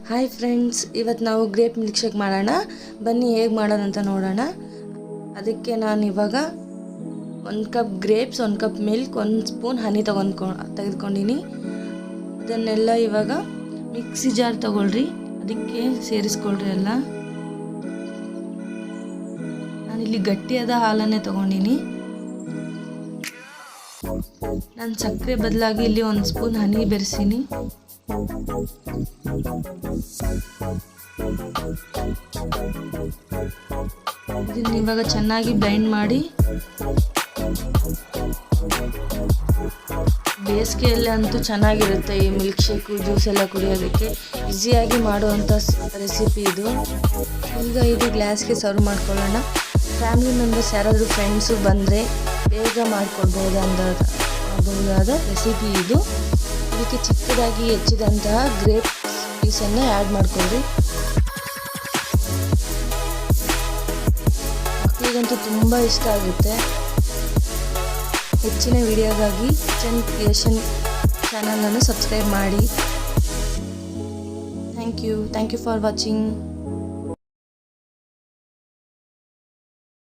Hi friends, ಇವತ್ತು ನಾವು grape milk shake ಮಾಡೋಣ. ಬನ್ನಿ ಹೇಗೆ ಮಾಡೋಣ ಅಂತ ನೋಡೋಣ. ಅದಕ್ಕೆ ನಾನು ಇವಾಗ 1 cup grapes, 1 cup milk, 1 spoon honey ತೆಗೆದುಕೊಂಡಿನಿ. ಅದನ್ನೆಲ್ಲ ಇವಾಗ ಮಿಕ್ಸಿ ಜಾರ್ ತಗೊಳ್ರಿ, ಅದಕ್ಕೆ ಸೇರಿಸ್ಕೊಳ್ರಿ ಎಲ್ಲ. ನಾನಿಲ್ಲಿ ಗಟ್ಟಿಯಾದ ಹಾಲನ್ನೇ ತಗೊಂಡಿನಿ. ನಾನು ಸಕ್ಕರೆ ಬದಲಾಗಿ ಇಲ್ಲಿ 1 ಸ್ಪೂನ್ ಹನಿ ಬೆರೆಸೀನಿ. ಇದನ್ನ ಇವಾಗ ಚೆನ್ನಾಗಿ ಬ್ಲೆಂಡ್ ಮಾಡಿ. ಬೇಸಿಗೆಯಲ್ಲಿ ಅಂತೂ ಚೆನ್ನಾಗಿರುತ್ತೆ ಈ ಮಿಲ್ಕ್ ಶೇಕು, ಜ್ಯೂಸ್ ಎಲ್ಲ ಕುಡಿಯೋದಕ್ಕೆ ಈಸಿಯಾಗಿ ಮಾಡುವಂಥ ರೆಸಿಪಿ ಇದು. ಈಗ ಇದು ಗ್ಲಾಸ್ಗೆ ಸರ್ವ್ ಮಾಡ್ಕೊಳ್ಳೋಣ. ಫ್ಯಾಮಿಲಿ ಮೆಂಬರ್ಸ್ ಯಾರಾದರೂ ಫ್ರೆಂಡ್ಸು ಬಂದರೆ ಬೇಗ ಮಾಡ್ಕೊಳ್ಬಹುದಾದ ರೆಸಿಪಿ ಇದು. ಇದಕ್ಕೆ ಚಿಕ್ಕದಾಗಿ ಹೆಚ್ಚಿದಂತಹ ಗ್ರೇಪ್ ಪೀಸನ್ನು ಆ್ಯಡ್ ಮಾಡ್ಕೊಳ್ಳಿ. ಮಕ್ಕಳಿಗಂತೂ ತುಂಬ ಇಷ್ಟ ಆಗುತ್ತೆ. ಹೆಚ್ಚಿನ ವಿಡಿಯೋಗಾಗಿ ಕಿಚನ್ ಕ್ರಿಯೇಷನ್ ಚಾನಲನ್ನು ಸಬ್ಸ್ಕ್ರೈಬ್ ಮಾಡಿ. Thank you for watching.